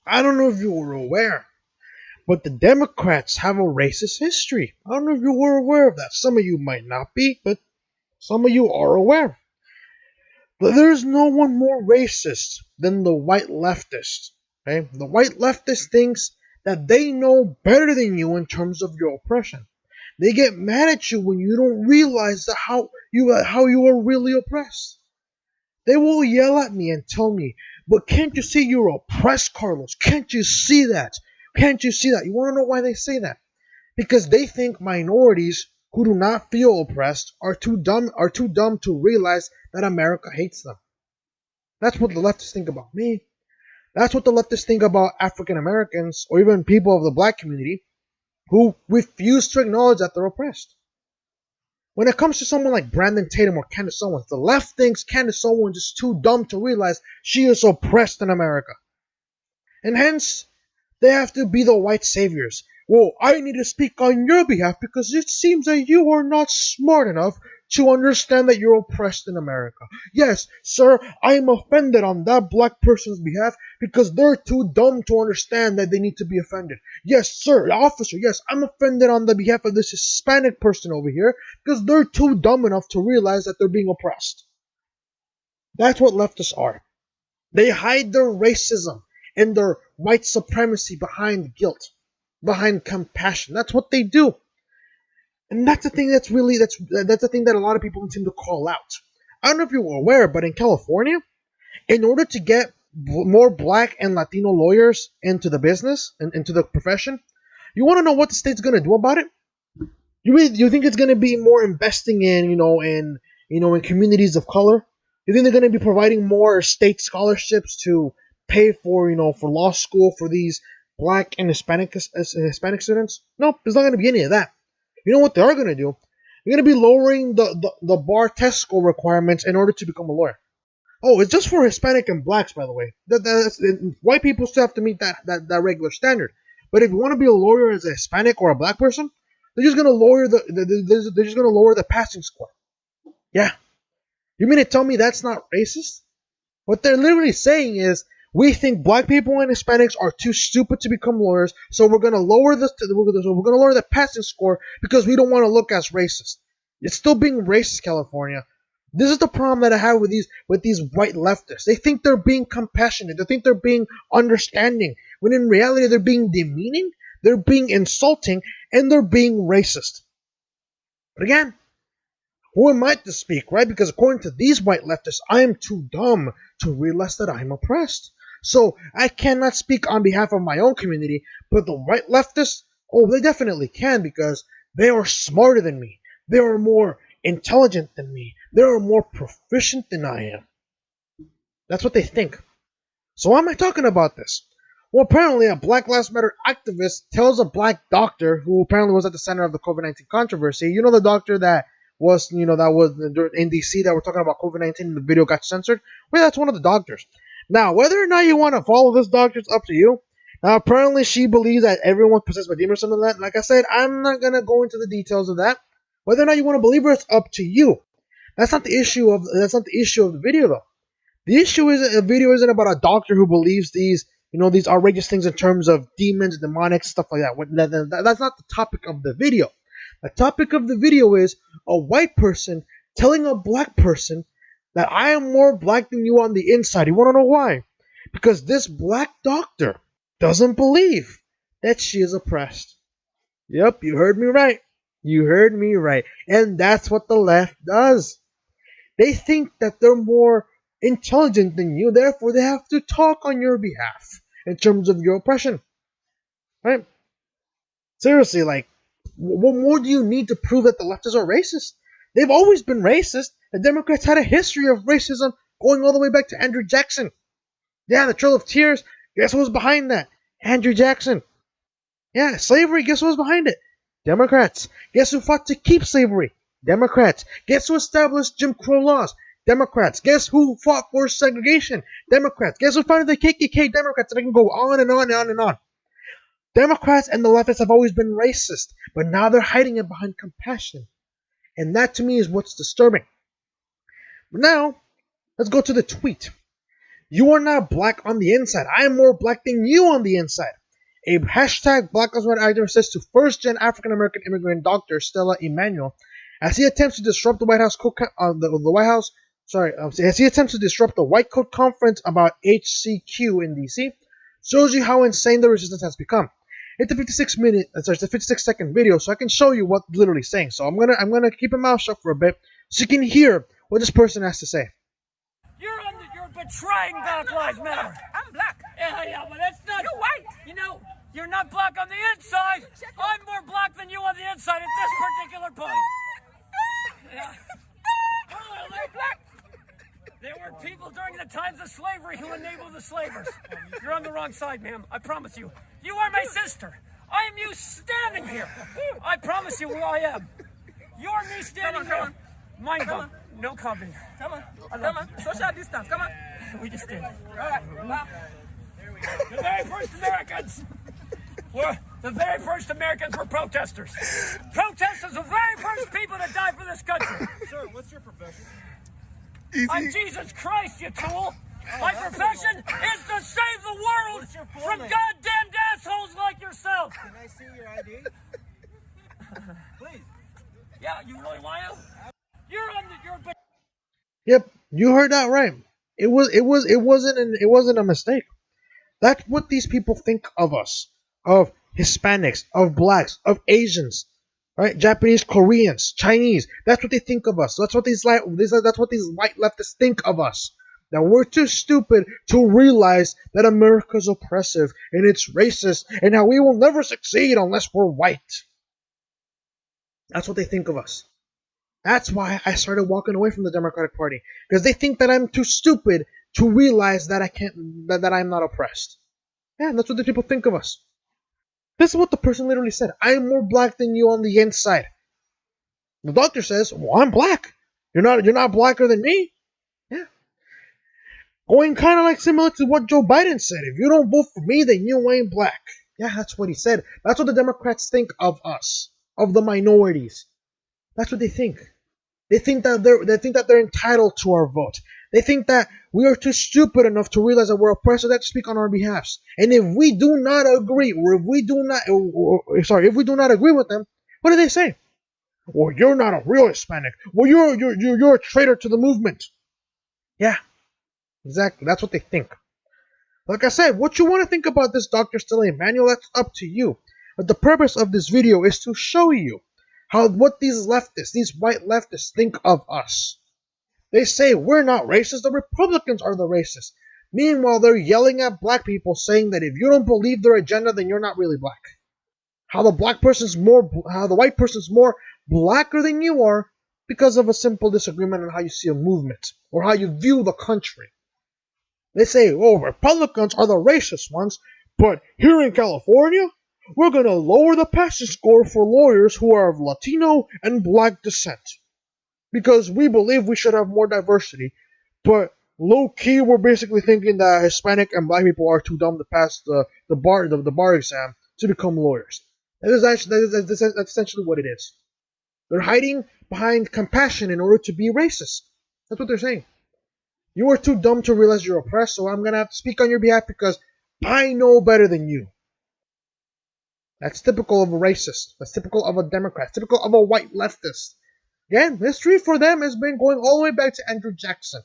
I don't know if you were aware, but the Democrats have a racist history. I don't know if you were aware of that. Some of you might not be, but some of you are aware. But there's no one more racist than the white leftist. Okay? The white leftist thinks that they know better than you in terms of your oppression. They get mad at you when you don't realize that how you are really oppressed. They will yell at me and tell me, "But can't you see you're oppressed, Carlos? Can't you see that? Can't you see that?" You want to know why they say that? Because they think minorities who do not feel oppressed are too dumb to realize that America hates them. That's what the leftists think about me. That's what the leftists think about African Americans or even people of the black community who refuse to acknowledge that they're oppressed. When it comes to someone like Brandon Tatum or Candace Owens, the left thinks Candace Owens is too dumb to realize she is oppressed in America. And hence, they have to be the white saviors. Well, I need to speak on your behalf because it seems that you are not smart enough to understand that you're oppressed in America. Yes, sir, I am offended on that black person's behalf because they're too dumb to understand that they need to be offended. Yes, sir, officer, yes, I'm offended on the behalf of this Hispanic person over here because they're too dumb enough to realize that they're being oppressed. That's what leftists are. They hide their racism and their white supremacy behind guilt, behind compassion. That's what they do. And that's the thing that's the thing that a lot of people seem to call out. I don't know if you were aware, but in California, in order to get more black and Latino lawyers into the business and into the profession, you want to know what the state's going to do about it? You think it's going to be more investing in in communities of color? You think they're going to be providing more state scholarships to pay for for law school for these black and Hispanic students? Nope, there's not going to be any of that. You know what they are going to do? They're going to be lowering the bar test score requirements in order to become a lawyer. Oh, it's just for Hispanic and blacks, by the way. White people still have to meet that regular standard. But if you want to be a lawyer as a Hispanic or a black person, they're just gonna lower they're just gonna lower the passing score. Yeah, you mean to tell me that's not racist? What they're literally saying is we think black people and Hispanics are too stupid to become lawyers, so we're gonna lower the passing score because we don't want to look as racist. It's still being racist, California. This is the problem that I have with these white leftists. They think they're being compassionate. They think they're being understanding. When in reality they're being demeaning, they're being insulting, and they're being racist. But again, who am I to speak, right? Because according to these white leftists, I am too dumb to realize that I'm oppressed. So I cannot speak on behalf of my own community, but the white leftists, oh, they definitely can because they are smarter than me. They are more intelligent than me. They are more proficient than I am. That's what they think. So why am I talking about this? Well, apparently a Black Lives Matter activist tells a black doctor who apparently was at the center of the COVID-19 controversy. You know the doctor that was in DC that were talking about COVID-19 and the video got censored? Well, that's one of the doctors. Now, whether or not you want to follow this doctor, it's up to you. Now, apparently she believes that everyone's possessed by demons or something like that. Like I said, I'm not going to go into the details of that. Whether or not you want to believe her, it's up to you. That's not the issue of the video, though. The issue is a video isn't about a doctor who believes these outrageous things in terms of demons, demonic stuff like that. That's not the topic of the video. The topic of the video is a white person telling a black person that I am more black than you on the inside. You want to know why? Because this black doctor doesn't believe that she is oppressed. Yep, you heard me right. You heard me right. And that's what the left does. They think that they're more intelligent than you, therefore they have to talk on your behalf in terms of your oppression. Right? Seriously, like, what more do you need to prove that the leftists are racist? They've always been racist. The Democrats had a history of racism going all the way back to Andrew Jackson. Yeah, the Trail of Tears. Guess who was behind that? Andrew Jackson. Yeah, slavery. Guess who was behind it? Democrats. Guess who fought to keep slavery? Democrats. Guess who established Jim Crow laws? Democrats. Guess who fought for segregation? Democrats. Guess who founded the KKK? Democrats. And I can go on and on and on and on. Democrats and the leftists have always been racist, but now they're hiding it behind compassion. And that to me is what's disturbing. But now, let's go to the tweet. You are not black on the inside. I am more black than you on the inside. A hashtag Black Lives Matter activist says to first-gen African-American immigrant Dr. Stella Emanuel as he attempts to disrupt the White House as he attempts to disrupt the White Coat Conference about HCQ in DC, shows you how insane the resistance has become. It's a 56-second video, so I can show you what literally saying. So I'm gonna keep my mouth shut for a bit, so you can hear what this person has to say. You're betraying Black Lives Matter. I'm black. Yeah, but that's not. You're white. You know, you're not black on the inside. I'm more black than you on the inside at this particular point. Yeah. Oh, You're black. there were people during the times of slavery who enabled the slavers. You're on the wrong side, ma'am. I promise you. You are my sister. I am you standing here. I promise you who I am. You're me standing Come on, here. Mind Come bump. No comment. Come on. Come on. Social distance. Come on. We just did. All right. Wow. The very first Americans were protesters. Protesters, the very first people that died for this country. Sir, what's your profession? I'm Jesus Christ, you tool. My profession is to save the world What's your full from name? goddamned assholes like yourself. Can I see your ID? Please. Yeah, you really want to? You're Yep, you heard that right. It wasn't a mistake. That's what these people think of us, of Hispanics, of blacks, of Asians, right? Japanese, Koreans, Chinese. That's what they think of us. That's what these white leftists think of us. That we're too stupid to realize that America's oppressive and it's racist and how we will never succeed unless we're white. That's what they think of us. That's why I started walking away from the Democratic Party, because they think that I'm too stupid to realize that that I'm not oppressed. Yeah, that's what the people think of us. This is what the person literally said. I'm more black than you on the inside. The doctor says, "Well, I'm black. You're not blacker than me." Yeah. Going kind of like similar to what Joe Biden said. If you don't vote for me, then you ain't black. Yeah, that's what he said. That's what the Democrats think of us, of the minorities. That's what they think. They think that they're entitled to our vote. They think that we are too stupid enough to realize that we're oppressed, so they have to speak on our behalfs. And if we do not agree, or if we do not agree with them, what do they say? Well, you're not a real Hispanic. Well, you're a traitor to the movement. Yeah, exactly. That's what they think. Like I said, what you want to think about this Dr. Stella Emanuel, that's up to you. But the purpose of this video is to show you what these white leftists think of us. They say we're not racist, the Republicans are the racists. Meanwhile, they're yelling at black people saying that if you don't believe their agenda, then you're not really black. How the white person's more blacker than you are because of a simple disagreement on how you see a movement or how you view the country. They say, oh, Republicans are the racist ones, but here in California, we're going to lower the passing score for lawyers who are of Latino and black descent because we believe we should have more diversity. But low-key, we're basically thinking that Hispanic and black people are too dumb to pass the bar exam to become lawyers. That's essentially what it is. They're hiding behind compassion in order to be racist. That's what they're saying. You are too dumb to realize you're oppressed, so I'm going to have to speak on your behalf because I know better than you. That's typical of a racist. That's typical of a Democrat. It's typical of a white leftist. Again, history for them has been going all the way back to Andrew Jackson,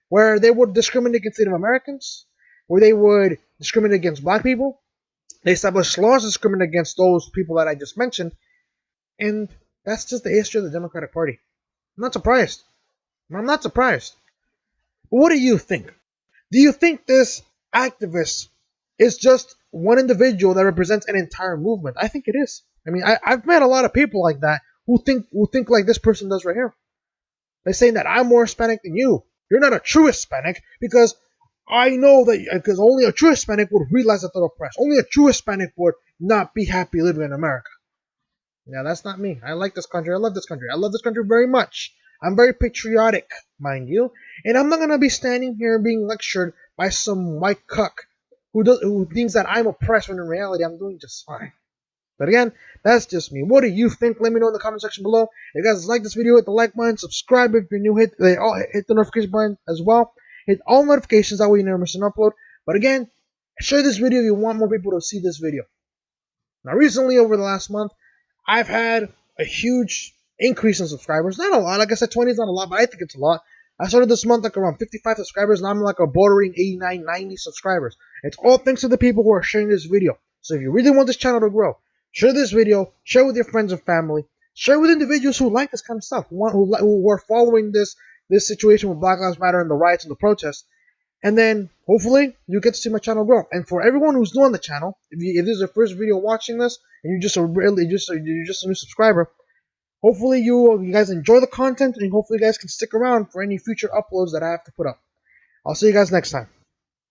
where they would discriminate against Native Americans, where they would discriminate against black people. They established laws to discriminate against those people that I just mentioned, and that's just the history of the Democratic Party. I'm not surprised. I'm not surprised. But what do you think? Do you think this activist is just one individual that represents an entire movement? I think it is. I mean, I've met a lot of people like that who think like this person does right here. They're saying that I'm more Hispanic than you. You're not a true Hispanic because I know that because only a true Hispanic would realize that they're oppressed. Only a true Hispanic would not be happy living in America. Yeah, that's not me. I like this country. I love this country. I love this country very much. I'm very patriotic, mind you. And I'm not going to be standing here being lectured by some white cuck who thinks that I'm oppressed when in reality I'm doing just fine. But again, that's just me. What do you think? Let me know in the comment section below. If you guys like this video, hit the like button. Subscribe if you're new. Hit the notification button as well. Hit all notifications, that way you never miss an upload. But again, share this video if you want more people to see this video. Now, recently, over the last month, I've had a huge increase in subscribers. Not a lot. Like I said, 20 is not a lot, but I think it's a lot. I started this month like around 55 subscribers, and I'm like a bordering 89, 90 subscribers. It's all thanks to the people who are sharing this video. So if you really want this channel to grow, share this video, share with your friends and family, share with individuals who like this kind of stuff, who are following this situation with Black Lives Matter and the riots and the protests. And then hopefully you get to see my channel grow. And for everyone who's new on the channel, if this is your first video watching this and you're just a new subscriber, hopefully you guys enjoy the content, and hopefully you guys can stick around for any future uploads that I have to put up. I'll see you guys next time.